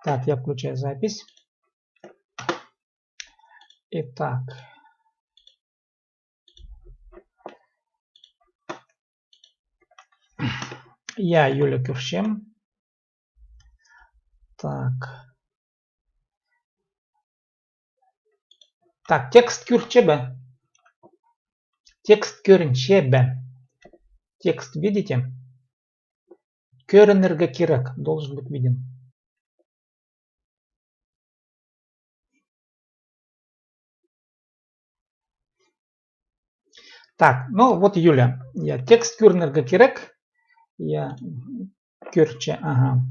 Так, я включаю запись. Итак. Я Юля Кюрчем. Так. Так, текст Кюрчебе. Текст Кюрчебе. Текст видите? Көрінерге керек. Должен быть виден. Так, ну вот Юля. Я текст Кюрнерге керек. Я Кюрче. Ага.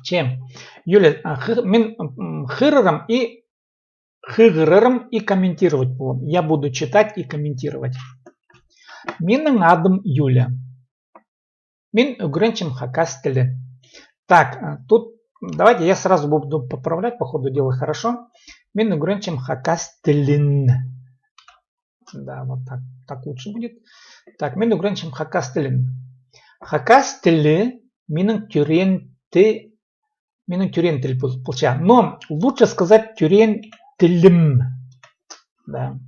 Чем? Юля, мен хырырым и комментировать буду. Я буду читать и комментировать. Менің адым Юля. Мен үгренчим хакас тілі. Так, тут давайте я сразу буду поправлять, по ходу дела, хорошо. Мен үгренчим хакас тілін. Да, вот так лучше будет. Так, мен үгренчим хакас тілін. Хакас тілі менің тюрен тіл получается. Но лучше сказать тюрен тілім. Да.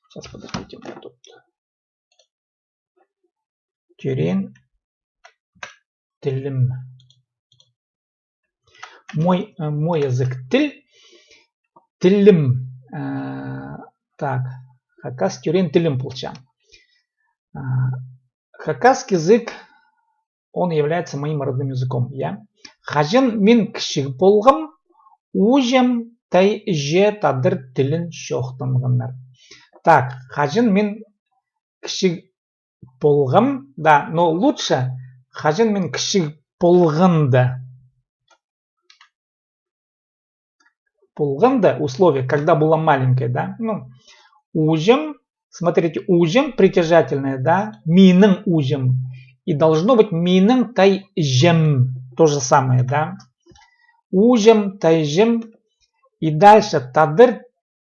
Сейчас подождите, у меня тут. Тюрен тілім. Мой язык тіл. Тілім. Так. Хакас тюрен тілім получается. Хакасский язык, он является моим родным языком. Я. Хажын мен кішік болғым, ужем тай же тадыр тілін шоқтынғындар. Так, хажын мен кішік болғым, да, но лучше хажын мен кішік болғынды. Болғынды условие, когда была маленькая, да. Ну, ужем, смотрите, ужем притяжательное, да, миның ужем. И должно быть миның тай жем. То же самое, да. Ужем, тайжем. И дальше тадыр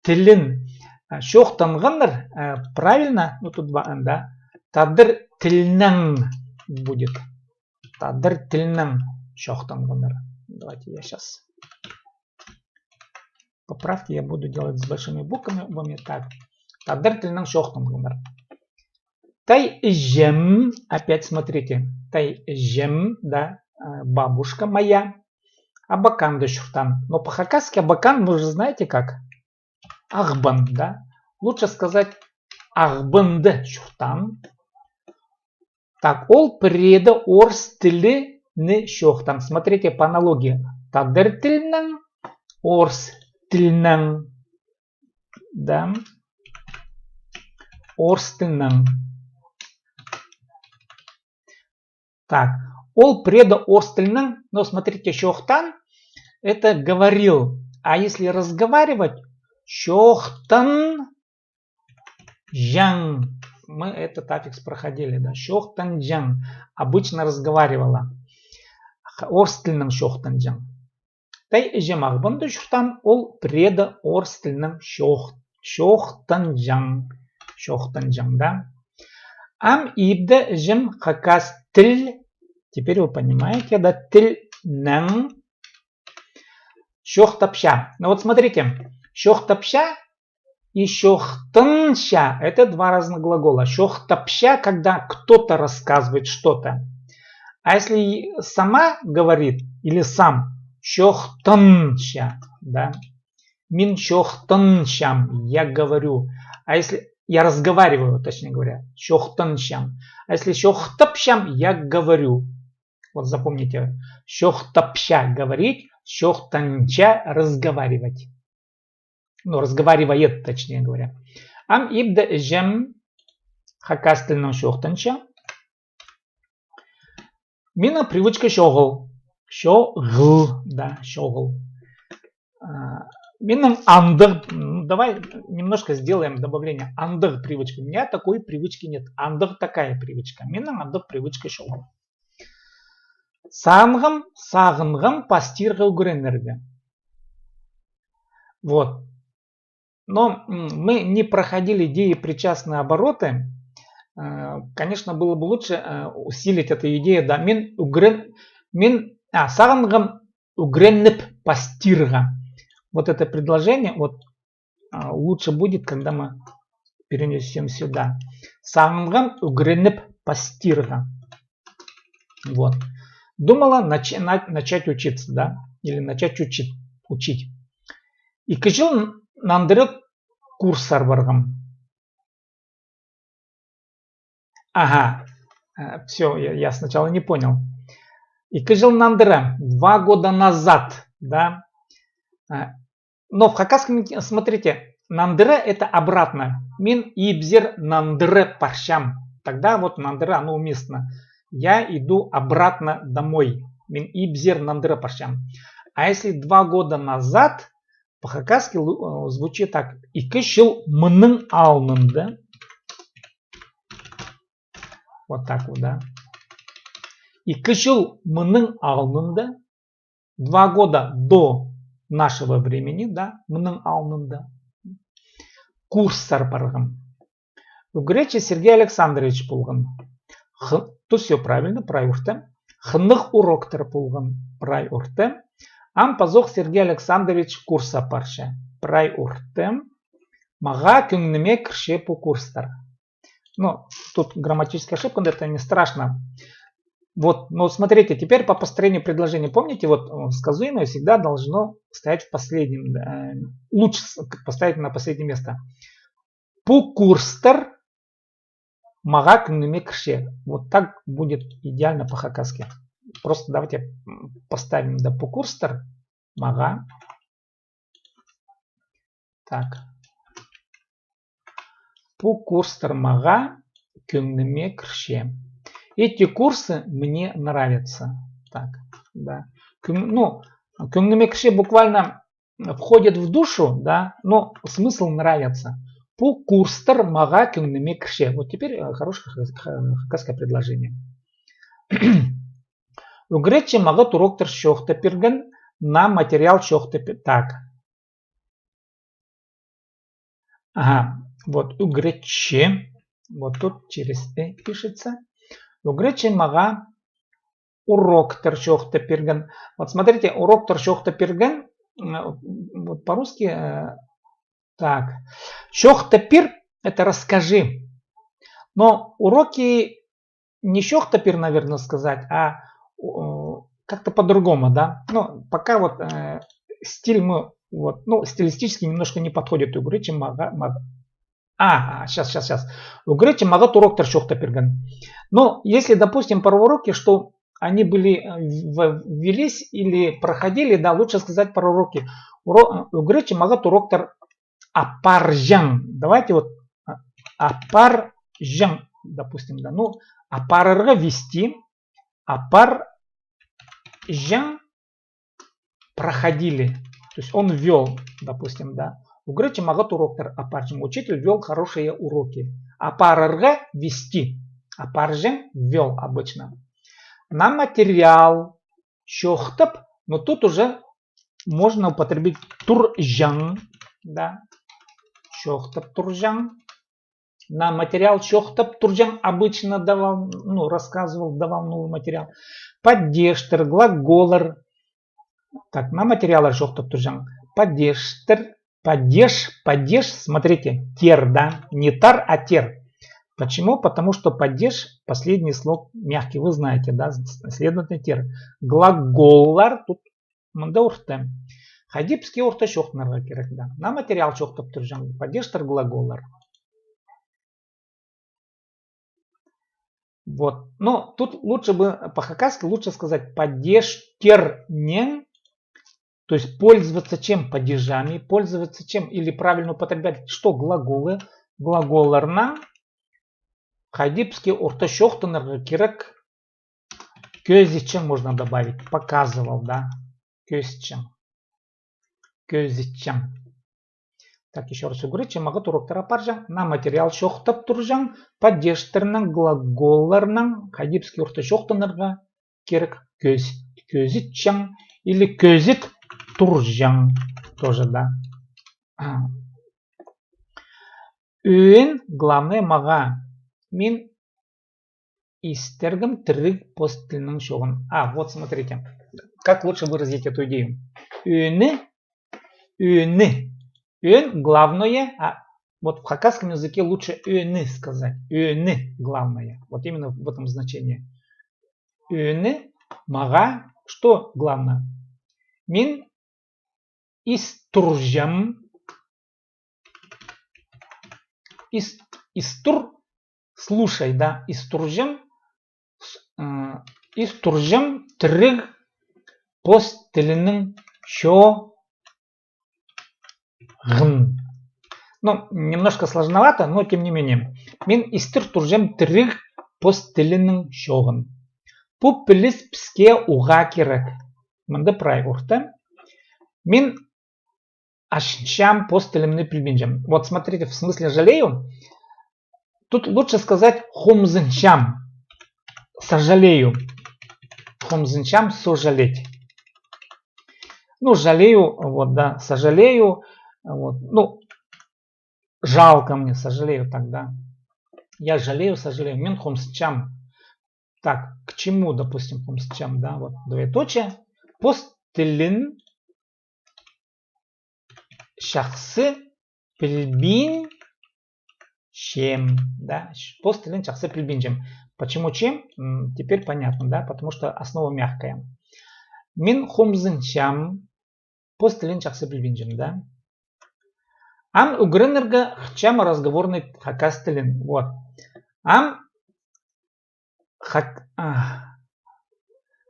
тілін шоқтанғандар. Правильно? Ну тут два н, да. Тадыр тілінің будет. Тадыр тілінің шоқтанғандар. Давайте я сейчас. Поправки я буду делать с большими буквами. Так. Тадыр тілінің шоқтанғандар. Тайжем. Опять смотрите. Тайжем, да. Бабушка моя. Абакан да шуртан. Но по-хакасски абакан вы же знаете как? Ахбан, да? Лучше сказать ахбанды шуртан. Так, ол преда орыс тілі не шохтан. Смотрите по аналогии. Тадыр тілінің, орыс тілінің. Да? Орыс тілінің. Так. Ол преда орыс тілінің, но смотрите, шохтан это говорил. А если разговаривать, шохтан жан. Мы этот аффикс проходили, да. Шохтан жан. Обычно разговаривала. Орыс тілінің шохтан жан. Тай жемақ бұнды шохтан, ол преда орыс тілінің шохтан жан. Шохтан жан, да. Ам ибді жем хакас тіл. Теперь вы понимаете, да, тілнің шохтапша. Ну вот смотрите, шохтапша и шохтынша – это два разных глагола. Шохтапша, когда кто-то рассказывает что-то. А если сама говорит или сам, шохтынша, да, мин шохтыншам, я говорю. А если я разговариваю, точнее говоря, шохтыншам. А если шохтапшам, я говорю. Вот запомните, шохтапша говорить, шохтанча разговаривать. Ну, разговаривает, точнее говоря. Ам ибда жем хакастельном шохтанча. Мина привычка шогл. Шогл, да, шогл. Мином андыр. Давай немножко сделаем добавление. Андыр привычка. У меня такой привычки нет. Андыр такая привычка. Мином андыр привычка шогл. Сағынғым, сағынғым пастирға үгіренерге. Вот. Но мы не проходили деепричастные обороты. Конечно, было бы лучше усилить эту идею. Да, сағынғым угреннеп пастирга. Вот это предложение вот лучше будет, когда мы перенесем сюда. Сағынған угренеп пастирга. Вот. Думала начать учиться, да? Или начать учить. Екі жыл нандыры курсар барғам. Ага, все, я сначала не понял. Екі жыл нандыры, 2 года назад, да? Но в хакасском, смотрите, нандыры это обратно. Мин ибзер нандыры паршам. Тогда вот нандыры, оно уместно. Я иду обратно домой. Мин ибзер нандыры паршам. А если 2 года назад, по-хакасски звучит так. Екі жыл мының алнында. Вот так вот, да. Екі жыл мының алнында. 2 года до нашего времени, да, мының алнында. Курстар барғым. В Гречи Сергей Александрович болған. Тут все правильно, прай урты. Хынық уроктар болған, прай урты. Ам пазох Сергей Александрович курса парша. Прай урты. Мага күңніме кірше по курстар. Ну, тут грамматическая ошибка, но это не страшно. Вот, но смотрите, теперь по построению предложения. Помните, вот сказуемое всегда должно стоять в последнем. Да, лучше поставить на последнее место. По курстар мага күңніме кірше. Вот так будет идеально по-хакасски. Просто давайте поставим да по курстар мага. Так. По курстар мага күңніме кірше. Эти курсы мне нравятся. Так, да. Ну, күңніме кірше буквально входит в душу, да, но смысл нравится. По курстар мага күңніме кірше. Вот теперь хорошее хакасское предложение. У Гречи мага туроктар шоқта пирген на материал шоқта пирген. Так. Ага, вот у Гречи, вот тут через «э» пишется. У Гречи мага уроктар шоқта пирген. Вот смотрите, уроктар шоқта пирген, вот по-русски, так. Шоқта пир это расскажи. Но уроки не шоқта пир, наверное, сказать, а как-то по-другому, да. Ну, пока вот стиль мы, вот, ну, стилистически немножко не подходит у Гречи мага. Сейчас. У Гречи мага уроктар шоқта пирген. Но если, допустим, про уроки, что они были, велись или проходили, да, лучше сказать про уроки. У Гречи мага уроктар апаржан. Давайте вот апаржан, допустим, да. Ну, апарырга вести, апаржан проходили. То есть он вел, допустим, да. У Гречи мага уроктар апаржан. Учитель вел хорошие уроки. Апарырга вести. Апаржан вел обычно. На материал шохтап, но тут уже можно употребить туржан, да, шохтап туржан. На материал шохтап туржан обычно давал, ну, рассказывал, давал новый материал. Падештер, глаголар. Так, на материал шохтап туржан. Падештер, падеж, смотрите, тер, да, не тар, а тер. Почему? Потому что падеж, последний слог мягкий, вы знаете, да, следовательно тер. Глаголар, тут мандаур-те. Хадипский орта шохтнарга керек, да. На материал шохтап туржан. Падештер, глаголар. Вот. Но тут лучше бы, по-хакасски лучше сказать падежтернен. То есть пользоваться чем? Падежами. Пользоваться чем? Или правильно употреблять что? Глаголы. Глаголарна. Хадипский орта шохтнарга керек. Көзичен можно добавить. Показывал, да. Көзичен. Көзичен. Так, еще раз говорю, мага уроктар апаржан. На материал шохтап туржан. Падежтернен, глаголарнан. Хадипский орта шохтнарга керек. Көзичен. Или көзит туржан. Тоже, да. Үйен, главное, мага. Мин истергім тірік постілінің шоғын. Вот смотрите. как лучше выразить эту идею? Ün, ün главное, а вот в хакасском языке лучше ün сказать. Ün главное. Вот именно в этом значении. Ün, мага, что главное? Мин истуржам. Истур, слушай, да, истуржам трыг пост тілінің шоғын. Ну, немножко сложновато, но тем не менее. Мен истуржам трыг пост тілінің шоғын. Бұл піліс піске уға керек. Мында прай ұқты. Мен ашыншам пост тілімні пілбенжам. Вот смотрите, в смысле жалею. Тут лучше сказать хумзыншам. Сожалею. Хумзыншам сожалеть. Ну, жалею, вот, да, сожалею. Вот, ну, жалко мне, сожалею тогда. Я жалею, сожалею. Мен хумзыншам. Так, к чему, допустим, хумзыншам, да, вот, двоеточие. Пост тілін шахсы пілбин чем, да, пост тілін шахсы пілбин чем. Почему чем? Теперь понятно, да, потому что основа мягкая. Мен хумзыншам пост тілін шахсы пілбин чем, да. Ам угренерга хчам разговорный хакас тілін. Вот. Ам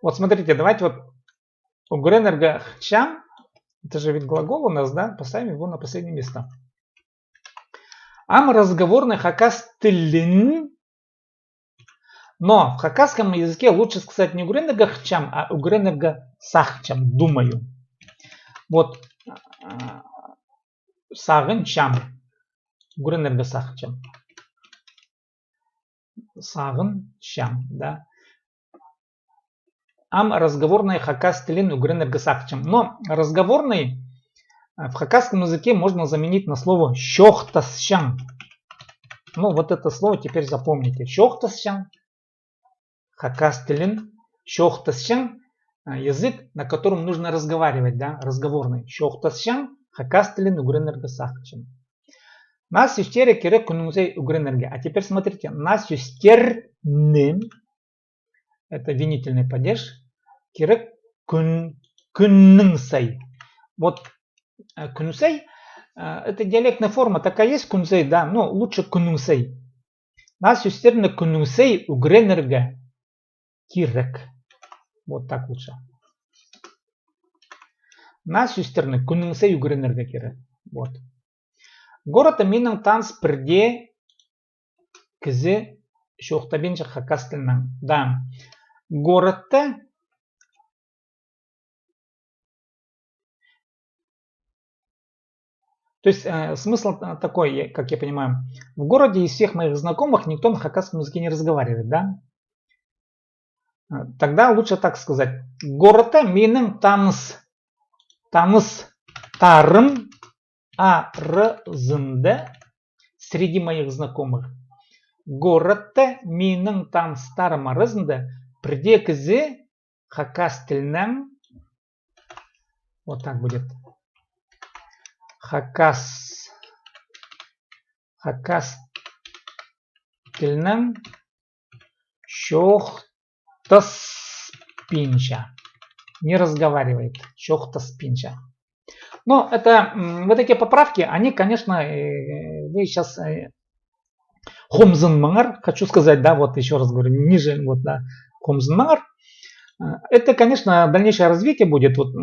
вот смотрите, давайте вот угренерга хчам. Это же ведь глагол у нас, да? Поставим его на последнее место. Ам разговорный хакас тілін. Но в хакасском языке лучше сказать не угренерга хчам, а угренерга сахчам, думаю. Вот сағын чам. Угренерга сахчам. Сағын чам, да. Ам разговорный хакас тілін угренерга сахчам. Но разговорный в хакасском языке можно заменить на слово щохтасчан. Ну, вот это слово теперь запомните. Щохтасчан. Хакас тілін. Щохтасчан. Язык, на котором нужно разговаривать, да, разговорный. Щохтасчан. Хакас тілін угренерга сахчам. Нас юстере керек күніңізей угренерге. А теперь смотрите. Нас юстернің. Это винительный падеж. Керек күніңсей. Вот күнсей. Это диалектная форма. Такая есть күнсей, да. Но лучше күніңсей. Нас юстерне күніңсей угренерге керек. Вот так лучше. Нас юстерне күніңсей угренерге керек. Вот. Город миның танс бірде кізі шоқтабенші хакас тілінің. Да. Городта то есть смысл такой, как я понимаю. В городе из всех моих знакомых никто на хакасском языке не разговаривает, да? Тогда лучше так сказать. Городта миның таныс тарым арызында среди моих знакомых. Городта миның таныстарым арызында бірде кізі хакас тілінің. Вот так будет. Хакас тілінің шоқтаспинча. Не разговаривает. Шоқтаспинча. Но это, вот эти поправки, они, конечно, вы сейчас хомзынмаңар, хочу сказать, да, вот еще раз говорю, ниже, вот, да, хомзынмаңар. Это, конечно, дальнейшее развитие будет, вот,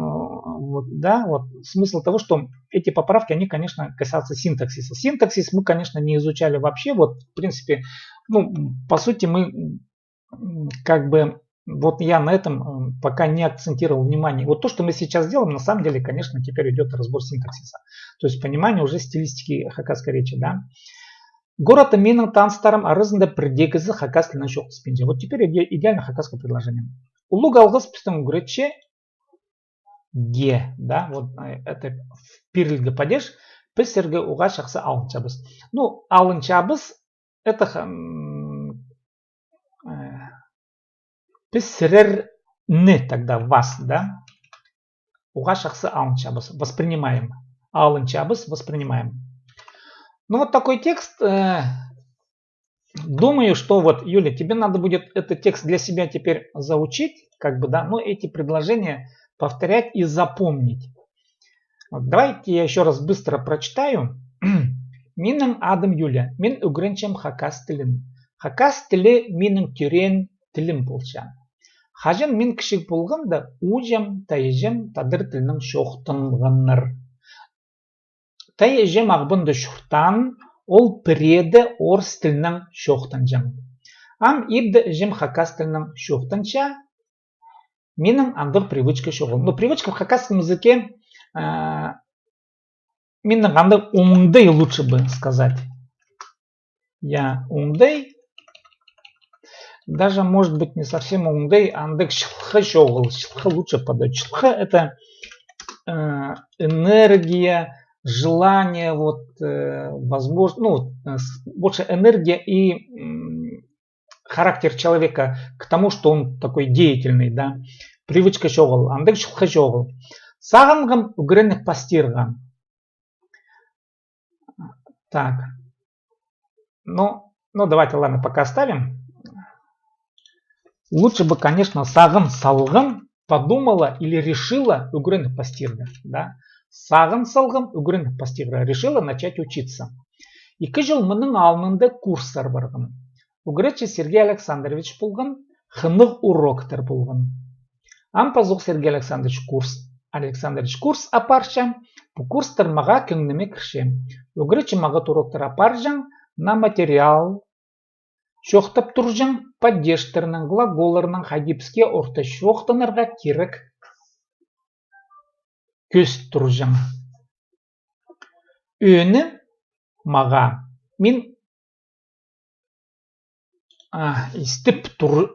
да, вот, смысл того, что эти поправки, они, конечно, касаются синтаксиса. Синтаксис мы, конечно, не изучали вообще, вот, в принципе, ну, по сути, мы, как бы, вот я на этом пока не акцентировал внимание. Вот то, что мы сейчас делаем, на самом деле, конечно, теперь идет разбор синтаксиса. То есть понимание уже стилистики хакасской речи, да. Город миның таныстарым арызында бірде кізі хакас тілінің шоқтаспинча. Вот теперь идеально хакасское предложение. Улу галғыз пістің грече ге, да, вот это в пирльге падеж, пісірге уға шақсы алынчабыз. Ну, алынчабыз, это пісірерні тогда вас, да. уға шақсы алынчабыз. Воспринимаем. Алынчабыз, воспринимаем. Ну вот такой текст. Думаю, что вот, Юля, тебе надо будет этот текст для себя теперь заучить, как бы, да, но эти предложения повторять и запомнить. Вот, давайте я еще раз быстро прочитаю. Минның адым Юля, мен үгренчем хакас тілін. Хакас тілі менің түрен тілім болча. Хажым мен кішік болғанда, ужам, тайжам, тадыр тілінің шоқтынғаныр. Тайжам ағбынды шұртан, ол піреді орыс тілінің шоқтынжам. Ам ибді жем хакас тілінің шоқтынча, менің андық привычка шоғыл. Но привычка в хакасском языке менің андық умдей лучше бы сказать. Я умдей. Даже может быть не совсем умдей, андық шылхы шоғыл. Шылхы лучше подать. Шылхы это энергия, желание, вот, возможно, ну, больше энергия и характер человека к тому, что он такой деятельный, да. Привычка шоғыл. Андық шылхы шоғыл. Сағынғым үгірінік пастирға. Так. Ну, давайте, ладно, пока оставим. Лучше бы, конечно, сағын салғым подумала или решила үгірінік пастирға. Да? Сағын салғым үгірінік пастирға. Решила начать учиться. 2 жыл мұның алынында курстар барғын. Үгіречі Сергей Александрович болған, хынық уроктар болған. Ампазуқ Сергей Александрович курс апарчам, bu курстар маға көңнеме кіршем. Үгіречі маға уроктар апаржан, на материал шоқтап тұржан, падештарының, глаголарының хадипске орта шоқтанырға керек көз тұржан. Өні маға мен істіп тұр...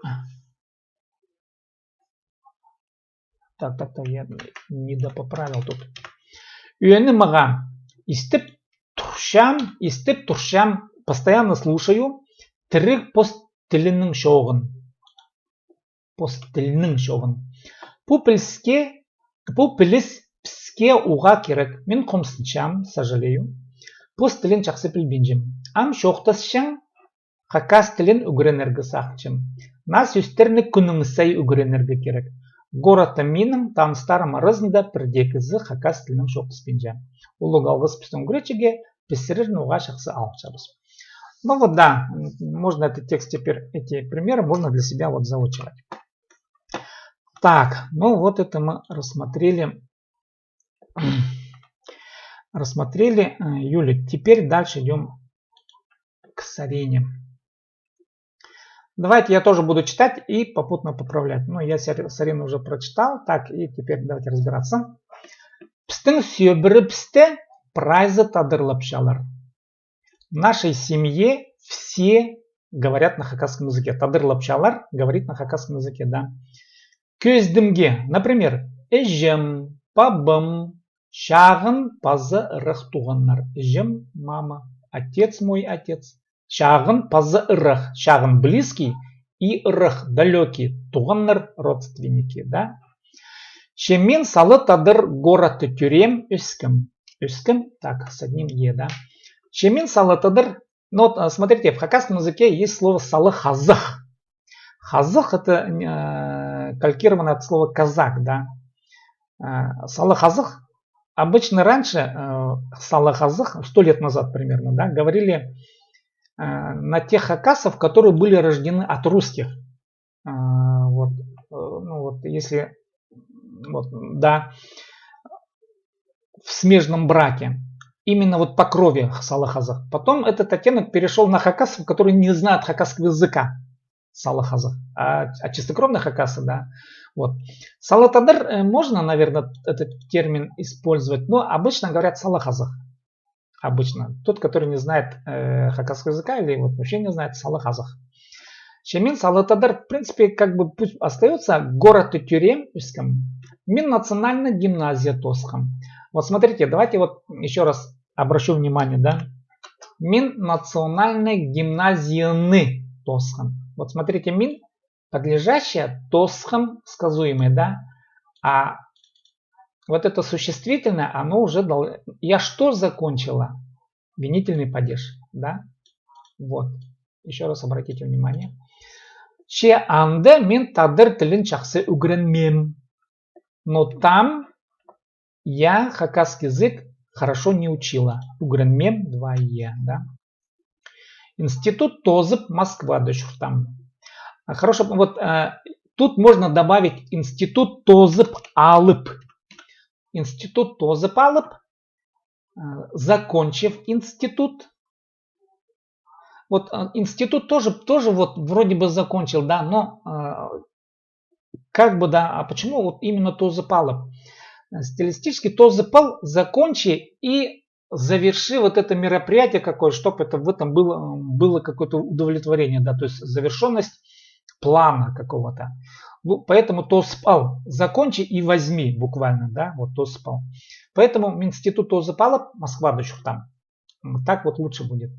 Так, я не допоправил тут. Өні маға істіп тұршам, постоянно слушаю, тірік посттілінің шоғын. Бұл піліс піске уға керек. Мен қомсыншам, сожалею. Посттілін жақсы білбенжім. Ам шоқтасшан, хакас тілін үгіренергі сақчым. Нас үстерні күніңісай үгіренергі керек. Гората миным таныстарым арасында бірдекізі хакас тілінің шоқтыспенжім. Улы қалғыз пістің үгіречеге пісірір нуға шақсы алчабыз. Ну вот да, можно этот текст теперь, эти примеры можно для себя вот заучивать. Так, ну вот это мы рассмотрели. Юля. Теперь дальше идем к Сарине. Давайте я тоже буду читать и попутно поправлять. Ну, я Сарину уже прочитал. Так, и теперь давайте разбираться. Пстың сүйебірі псте прайзы тадырлапшалар. В нашей семье все говорят на хакасском языке. Тадырлапшалар говорит на хакасском языке, да. Көздімге, например, эжем, пабым, шағын пазы ырық туғаннар. Эжем, мама, отец мой отец. Шағын пазы ырық. Шағын близкий и ырық далекий. Туғаннар родственники, да. Шемен салы тадыр гораты тюрем өскім. Өскім, так, с одним е, да. Шемен салы тадыр. Ну вот, смотрите, в хакасском языке есть слово салы хазых. Хазых это калькировано от слова казак, да. Салы хазых. Обычно раньше салы хазых, 100 лет назад примерно, да, говорили на тех хакасов, которые были рождены от русских. Вот, ну вот, если, вот, да, в смежном браке. Именно вот по крови салы хазых. Потом этот оттенок перешел на хакасов, которые не знают хакасского языка. Салы хазых. А чистокровные хакасы, да. Вот. Салы тадыр можно, наверное, этот термин использовать, но обычно говорят салы хазых. Обычно. Тот, который не знает хакасского языка или вот вообще не знает салы хазых. Шемен салы тадыр, в принципе, как бы пусть остается город и тюрем. Мин национальная гимназия тосхам. Вот смотрите, давайте вот еще раз обращу внимание, да. Мин национальная гимназияны тосхам. Вот смотрите, мин подлежащая тосхам сказуемое, да. А вот это существительное, оно уже дало... Я что закончила? Винительный падеж, да? Вот. Еще раз обратите внимание. Че анда мен тадыр тілін жақсы үйренмем. Но там я хакасский язык хорошо не учила. Үйренмем 2е, да? Институт Тозып, Москва, дочуртам. Хорошо, вот тут можно добавить институт Тозып Алып. Институт Тозып Алып, закончив институт. Вот институт тоже вот вроде бы закончил, да, но как бы, да, а почему вот именно Тозып Алып? Стилистически Тозып Ал закончи и заверши вот это мероприятие какое, чтобы это в этом было какое-то удовлетворение, да, то есть завершенность плана какого-то. Поэтому Тозып Ал закончи и возьми буквально, да, вот Тозып Ал. Поэтому институт Тозып Алып, Москва, дочуртам. Так вот лучше будет.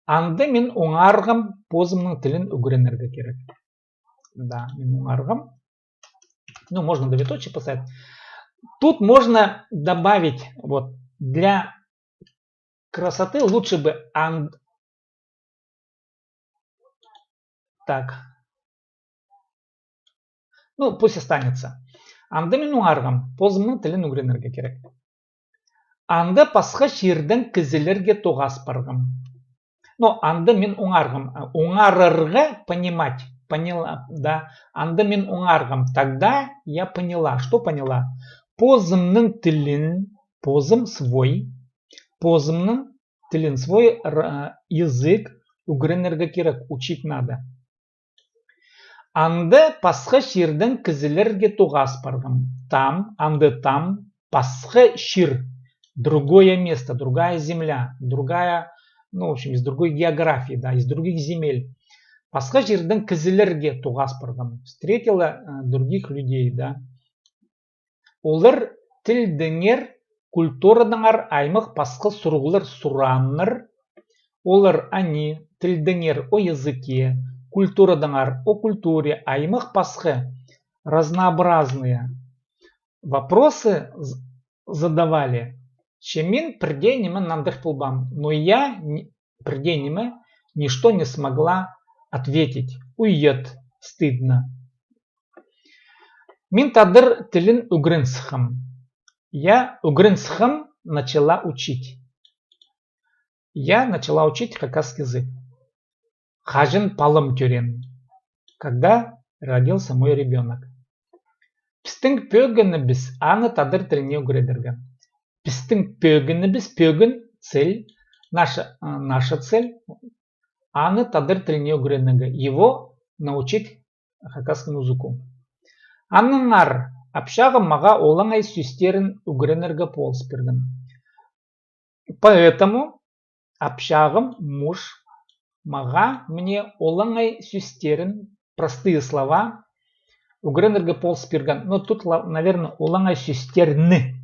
Анда мен оңарғым позымның тілін үйренерге керек. Да, мен оңарғым. Ну, можно двоеточие поставить. Тут можно добавить, вот, для красоты лучше бы Так. Ну, пусть останется. Анда мен оңарғым позымның тілін үйренерге керек. Анда пасқа шердің кізілерге тоғас барғым. Но анда мен оңарғым. Оңарырға понимать. Поняла, да. Анда мен оңарғым. Тогда я поняла. Что поняла? Позымның тілін, позым свой, позымның тілін свой язык үйренерге керек. Учить надо. Анда пасқа шердің кізілерге тоғас барғым. Там, анда там, пасқа шер. Другое место, другая земля, другая, ну, в общем, из другой географии, да, из других земель. Пасқа жердің кізілерге тоғас барғым. Встретила других людей, да. Олар тілдіңер, культурадыңар аймақ пасқа сұрғылар сұраныр. Олар они, тілдіңер о языке, культурадыңар о культуре, аймақ пасқа разнообразные вопросы задавали. Шемин придениме нандых пулбам, но я придениме ничто не смогла ответить. Уйет, стыдно. Мин тадыр тілін үйренсхым. Я үйренсхым начала учить. Я начала учить хакасский язык. Хажин палым тюрен. Когда родился мой ребенок. Пістің пөгіні біз аны тадыр тіліне үйренерге. Пістің пөгіні біз, пөгін цель, наша цель, аны тадыр тіліне үйренерге. Его научить хакасскому языку. Анныңар общага маға олаңай сүстерін үйренерге полыс берген. Поэтому общагым муж маға мне олаңай сүстерін, простые слова, үйренерге полыс берген. Но тут, наверное, олаңай сүстерні.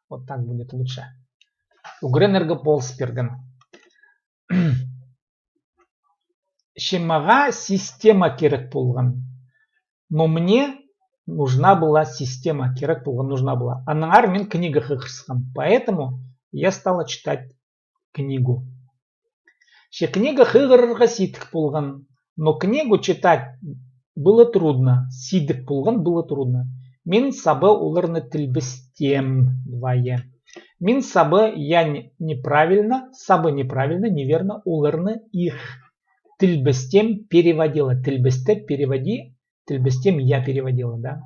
Вот так будет лучше. Үйренерге полыс берген. Шемаға система керек болған. Но мне нужна была система, керек болған нужна была. Анаңар мен книга хықырсқым. Поэтому я стала читать книгу. Ше книга хығырырға ситік болған. Но книгу читать было трудно. Сидік болған было трудно. Мен сабы оларны тілбістем двое. Мен сабы я неправильно, сабы неправильно, неверно, оларны их тілбістем переводила. Тілбісті переводи. Тілбістем я переводила, да?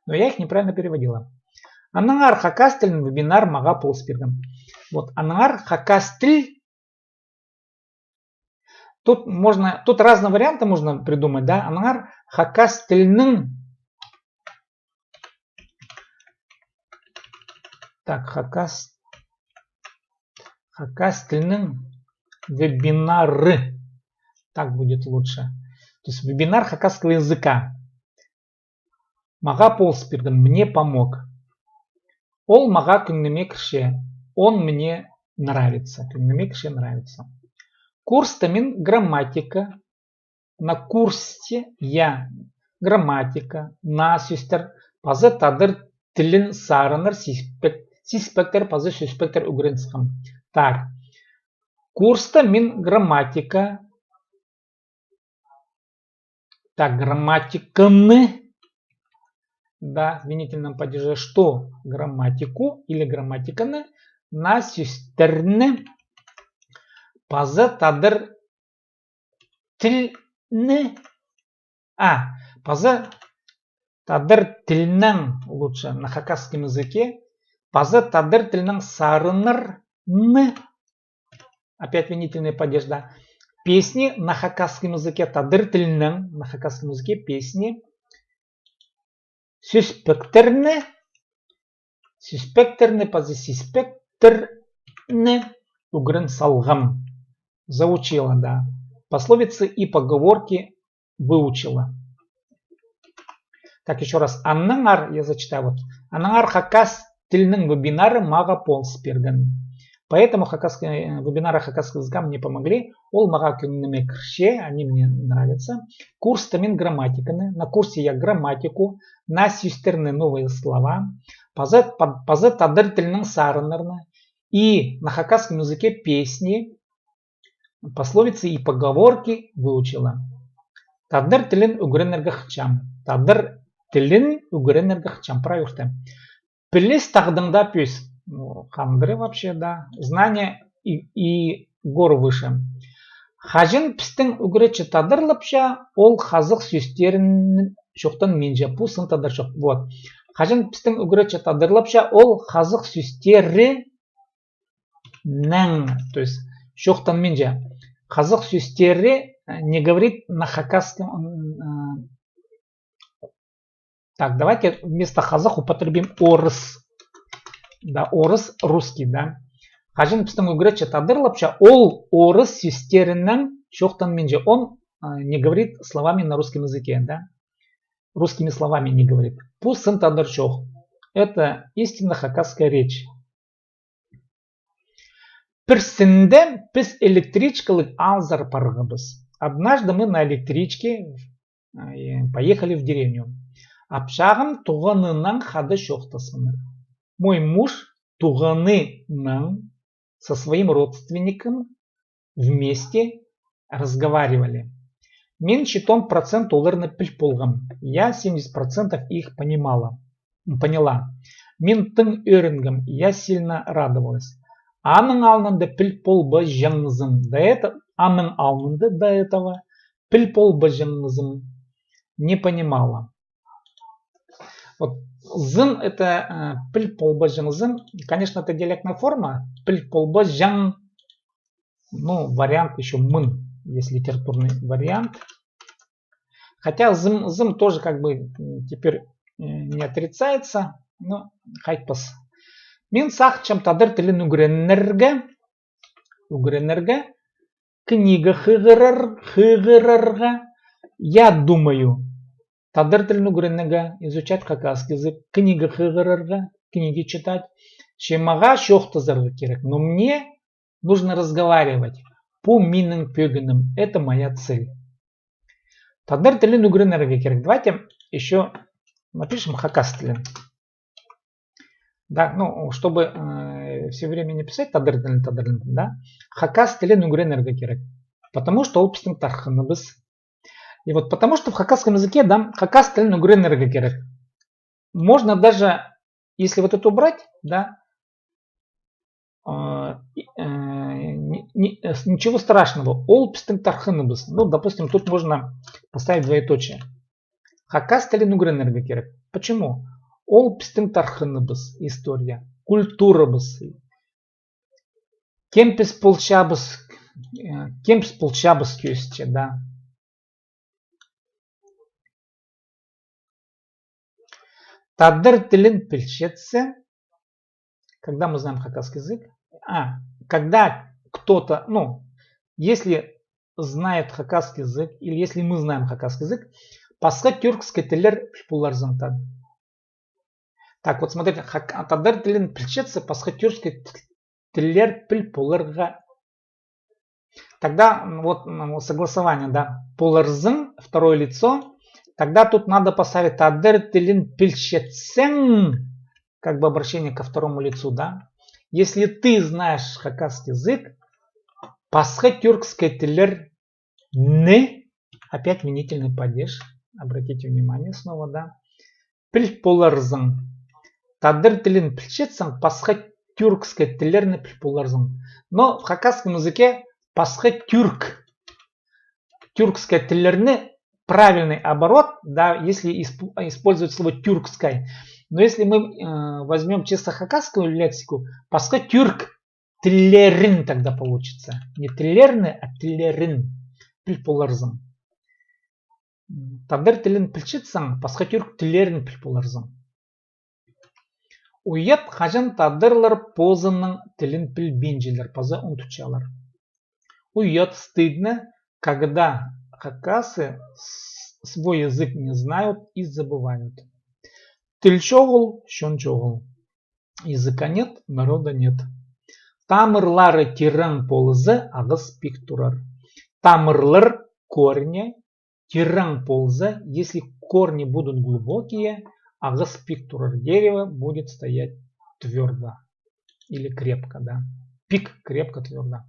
Но я их неправильно переводила. Анаңар хакас тілін вебинар маға полыс берген. Вот, анаңар хакас тіл. Тут разные варианты можно придумать, да? Анаңар хакас тілінің. Так, хакас тілінің вебинары. Так будет лучше. То есть вебинар хакасского языка. Маға полыс берген, мне помог. Ол маға күннеме кірше. Он мне нравится. Күннеме кірше нравится. Курста мен грамматика. На курсе я грамматика, насюстер, пазы тадыр тілін сарыныр сиспектер пазы сөспектер үгренсқым. Так. Курста мен грамматика. Так, грамматиканы. Да, в винительном падеже что? Грамматику или грамматиканы на сестерны пазы тадыр тілні. Пазы тадыр тілінің лучше на хакасском языке. Пазы тадыр тілінің сарынырны. Опять винительный падеж, да. Песни на хакасском языке тадыр тілінің на хакасском языке песни. Суспектерны пазы сиспектерны угрын салгам. Заучила, да. Пословицы и поговорки выучила. Так, еще раз. Аннаңар, я зачитаю вот. Аннаңар хакас тілінің вебинары маға полс берген. Поэтому вебинары хакасского языка мне помогли. Ол маға күнніме кірше, они мне нравятся. Курс тамин грамматиканы. На курсе я грамматику. На сестерны новые слова. Пазы тадыр тілінің сарынырны. И на хакасском языке песни, пословицы и поговорки выучила. Тадыр тілін үгіренерге хчам. Тадыр тілін үгіренерге хчам. Правильно. Пілес тағдыңда пөс. Хандры вообще, да. Знание и гору выше. Хажын пістің үгіречі тадырлыпша, ол хазық сөстерін жоқтан менже. Пусын тадыр жоқ. Вот. Хажын пістің үгіречі тадырлыпша, ол хазық сөстері нәң. То есть, жоқтан менже. Хазық сөстері не говорит на хакасском. Так, давайте вместо хазық употребим орыс. Да, орыс русский, да. Хажын пістің үгіречі тадырлыпша, ол орыс сөстерінің жоқтан менже. Он не говорит словами на русском языке, да. Русскими словами не говорит. Пусын тадыр жоқ. Это истинно хакасская речь. Пірсінде біз электричкалық алзар парғыбыз. Однажды мы на электричке поехали в деревню. Апшағым туғанынан хады шоқтасыны. Мой муж туғанынан со своим родственником вместе разговаривали. Мен щитом процент оларны піл болғам. Я 70% их поняла. Мен тың өрінгім. Я сильно радовалась. Аның алнында піл болбы жаңызым. Аның алнында до этого піл болбы жаңызым не понимала. Вот зын это піл болбы жаңызым. Конечно, это диалектная форма. Піл болбы жаң. Ну, вариант еще мын. Есть литературный вариант. Хотя зым тоже как бы теперь не отрицается. Но хайпас. Мен сақчам тадыр тілін үгіренерге книга хыгырырға. Я думаю, тадыр тілін үгіренерге изучать хакасский язык, книга хыгырырға, книги читать. Шемаға шоқтызырғы керек. Но мне нужно разговаривать по минным пёгінам. Это моя цель. Тадыр тілін үгіренерге керек. Давайте еще напишем хакас тілін. Да, ну, чтобы все время не писать тадыр, да, хакас тілін үгіренерге керек. Потому что ол пістің тархыныбыз. И вот потому что в хакасском языке, да, хакас тілін үгіренерге керек. Можно даже, если вот это убрать, да, ничего страшного. Ол пістің тархыныбыз. Ну, допустим, тут можно поставить двоеточие. Хакас тілін үгіренерге керек. Почему? Ол пістің тархыныбыз, история, культурабыз. Кемпіс полчабыз көсте, да. Тадыр тілін пілшетсе, когда мы знаем хакасский язык, когда кто-то, ну, если знает хакасский язык, или если мы знаем хакасский язык, басқа тюркский тілер пуларзын тады. Так, вот смотрите, тадыр тілін пілшетсе, басқа тюркский тілер піл полырға. Тогда вот согласование, да, полырзын, второе лицо. Тогда тут надо поставить тадыр тілін пілшетсен, как бы обращение ко второму лицу, да. Если ты знаешь хакасский язык, басқа тюркский тілдер не, опять винительный падеж, обратите внимание снова, да. Біліп боларсың. Тадыр тілін білшетсің, басқа тюркский тілдерні біліп боларсың. Но в хакасском языке басқа тюркский тілдерні правильный оборот, да, если использовать слово тюркской. Но если мы возьмем чисто хакасскую лексику, басқа тюрк тілерін тогда получится. Не тілерні, а тілерін. Біліп боларсың. Тадыр тілін білшетсің, басқа тюрк тілерін біліп боларсың. Уят хажан тадырлар позының тілін білбенжелер, поза унтучалар. Уят стыдно, когда хакасы свой язык не знают и забывают. Тіл чоғыл, шон чоғыл. Языка нет, народа нет. Тамырлары тиран ползы, ағыз пик турар. Тамырлар корни, тиран ползы, если корни будут глубокие, ағыз пик турар. Дерево будет стоять твердо или крепко, да. Пик крепко, твердо.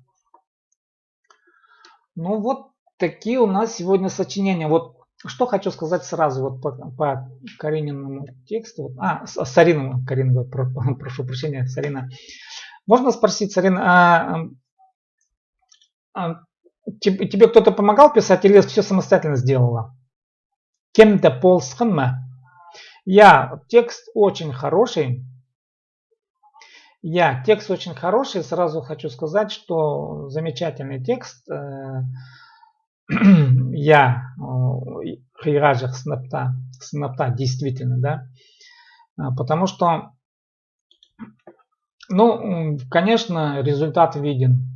Ну вот такие у нас сегодня сочинения. Вот что хочу сказать сразу вот по Карининому тексту. Сариному, Карина, прошу прощения, Сарина. Можно спросить, Сарина, тебе кто-то помогал писать или все самостоятельно сделала? Кем-то полсханма? Текст очень хороший. Текст очень хороший. Сразу хочу сказать, что замечательный текст. Хейражах снапта, действительно, да. Потому что, конечно, результат виден.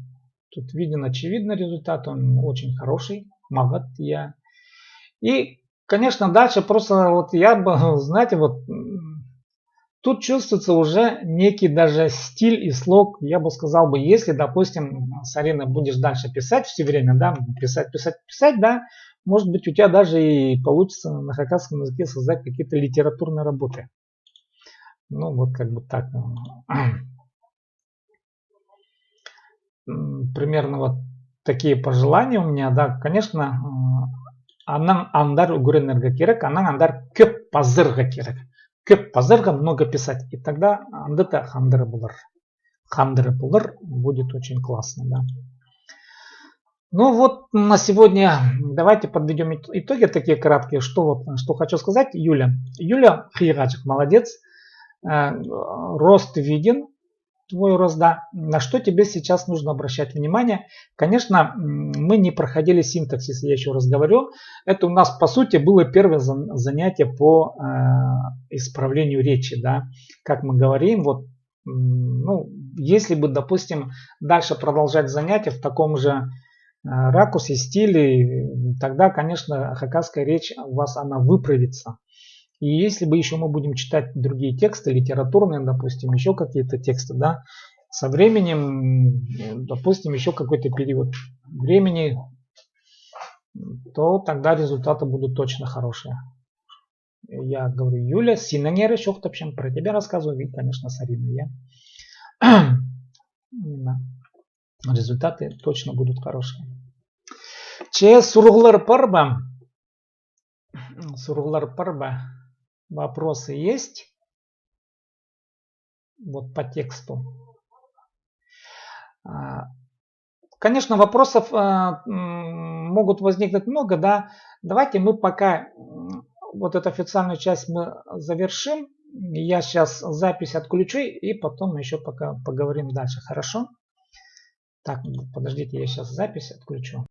Тут виден очевидно результат, он очень хороший. Магат я. И, конечно, дальше просто вот я бы, знаете, вот тут чувствуется уже некий даже стиль и слог. Я бы сказал бы, если, допустим, Сарина, будешь дальше писать все время, да, писать, да, может быть, у тебя даже и получится на хакасском языке создать какие-то литературные работы. Ну, вот как бы так. Примерно вот такие пожелания у меня, да, конечно, анан андар угренерга керек, анан андар көп пазырга керек. Көп пазырга много писать, и тогда андыта хандыры булыр, будет очень классно, да. Ну вот на сегодня давайте подведем итоги такие краткие. Что хочу сказать, Юля Хиегачик, молодец, рост виден, твой рост, да. На что тебе сейчас нужно обращать внимание? Конечно, мы не проходили синтаксис, я еще раз говорю. Это у нас по сути было первое занятие по исправлению речи, да. Как мы говорим, вот, если бы, допустим, дальше продолжать занятия в таком же ракурсе, стиле, тогда, конечно, хакасская речь у вас она выправится. И если бы еще мы будем читать другие тексты, литературные, допустим, еще какие-то тексты, да, со временем, допустим, еще какой-то период времени, то тогда результаты будут точно хорошие. Я говорю, Юля, синангеры шохтапшем, про тебя рассказываю, и, конечно, Сарина, результаты точно будут хорошие. Сургулар парба. Вопросы есть? Вот по тексту. Конечно, вопросов могут возникнуть много, да. Давайте мы пока вот эту официальную часть мы завершим. Я сейчас запись отключу и потом еще пока поговорим дальше. Хорошо? Так, подождите, я сейчас запись отключу.